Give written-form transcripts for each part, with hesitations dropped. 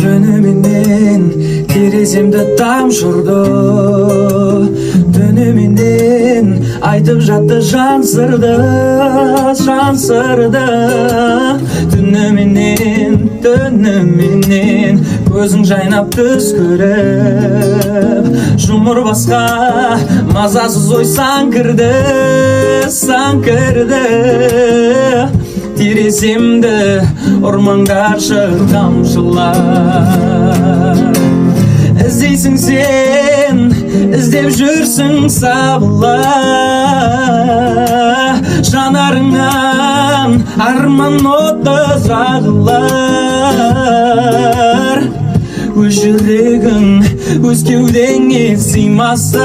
Түніменен тереземді тамшырды, түніменен айтып жатты жан сырды. Түніменен көзің жайнап түс көріп, жұмыр басқа мазасыз ой сан кірді. Тереземді ұрмаңдаршы тамшылар. Іздейсің сен, іздеп жүрсің сабыла, жанарыңнан арман оты жағылар. Өз жүрегің өз кеудеңе сыймастан,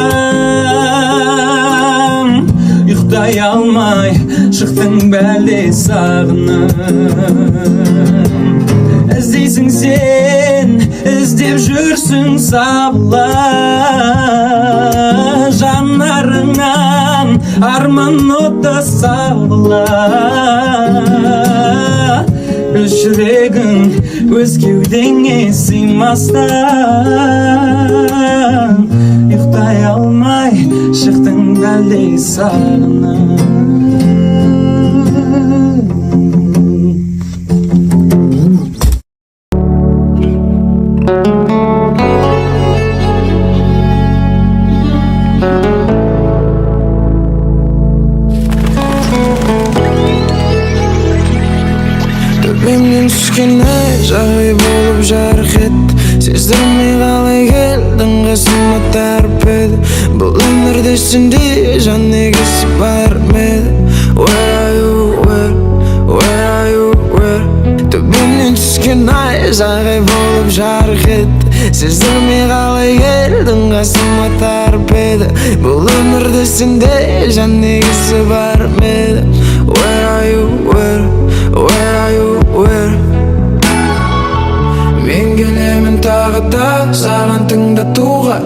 ұйықтай алмай шықтың бәлде сағынып. Іздейсің сен, іздеп жүрсің сабыла, жанарыңнан арман оты сабыла. Өз жүрегің өз кеудеңе сыймастан, ұйықтай алмай шықтың бәлде сағынып. Төбемнен түскен ай жағай болып жарқ етті, сездірмей қалай келдің қасыма тәріп еді. Бұл өмірде сендей жан егесі бар ма еді? Where are you, where are you? Төбемнен түскен ай жағай болып жарқ етті, сездірмей қалай келдің қасыма тәріп еді. Бұл өмірде сендей жан егесі бар ма еді? Where are you, where are you? Мен келемін тағы да саған тыңдатуға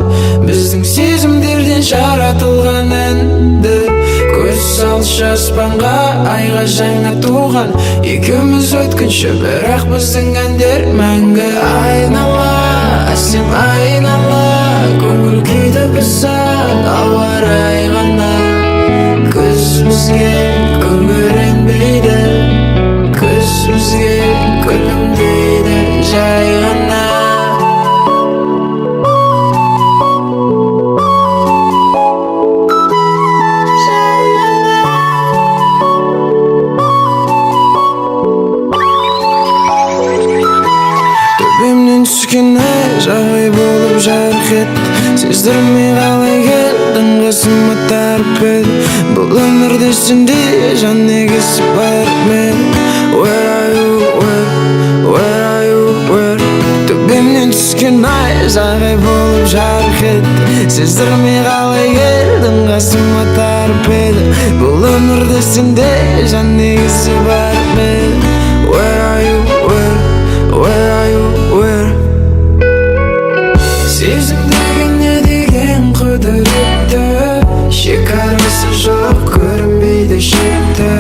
біздің сезімдерден жаратылған әнді. Көз салшы аспанға, айға жаңа туған екеуміз өткінші, бірақ біздің әндер мәңгі. Айнала, әсем айнала, көңіл күйді бұзар ауа райы ғана. Көзімізге көрінбейді, көзімізге күлімдейді жай ғана. Төбемнен түскен ай жағай болып жарқ етті, сездірмей қалай келдің қасыма тәріп еді. Бұл өмірде сендей жан егесі бар ма еді? Where are you, where are you? Төбемнен түскен ай жағай болып жарқ етті, сездірмей қалай келдің қасыма тәріп еді. Бұл өмірде сендей жан егесі бар ма еді? Where are you, where are you? Сезім деген не деген құдіретті, шекарасы жоқ көрінбейді шекті.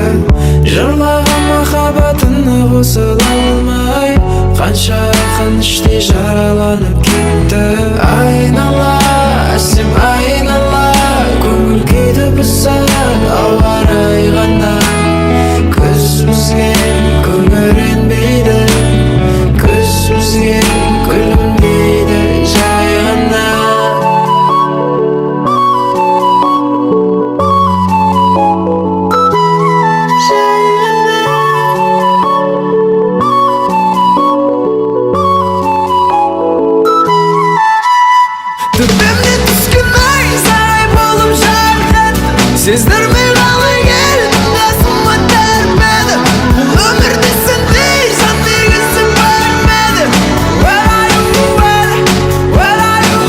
Жырлаған махаббатына қосыла алмай, қанша ақын іштей жараланып кетті. Айнала, әсем айнала, көңіл күйді бұзар ауа райы ғана. Көзімізге көрінбейді, көзімізге күлімдейді жай ғана. Төбемнен түскен ай сарай болып жарқ етті, сездірмей қалай келдің қасыма тәріп еді. Бұл өмірде сендей жан егесі бар ма еді? Where are you, where are you?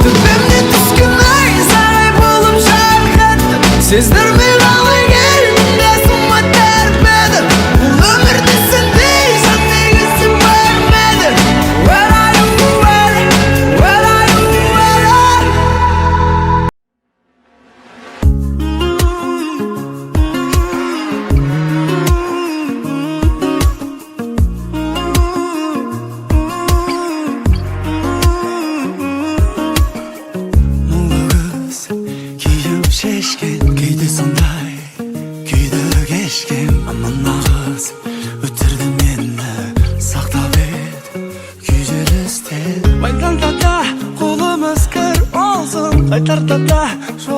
Төбемнен түскен ай сарай болып жарқ етті, сездірмей қалай келдің қасыма тәріп еді. Бұл өмірде сендей жан егесі бар ма еді? Where are you, where are you?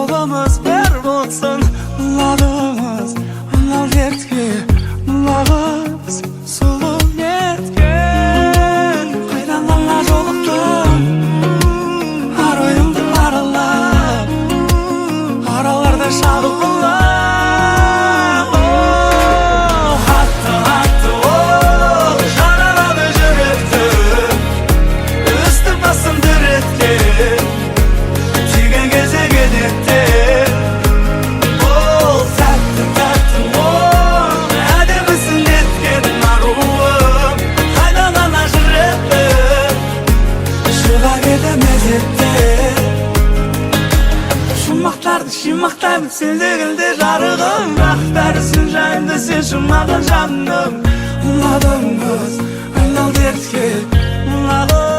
Жолымыз бір болсын, ұладымыз анау дертке, ұлағыз сұлу неткен. Қайдан ғана жолықтың ар ойымды аралап, араларда шабылып. Атты оқ жаралады жүректі, үсті басым дүреткен, тиген кезде кенеттен. Ол тәтті оқ әдемісің неткен аруым, қайдан ғана жүректің шыға келді мезеттен. Жұмақтарды шимақтаймын сендегілде жарығым, бірақ бәрісін жайымды сен шумаған жаным. Ұладым біз айнал дертке, ұладым.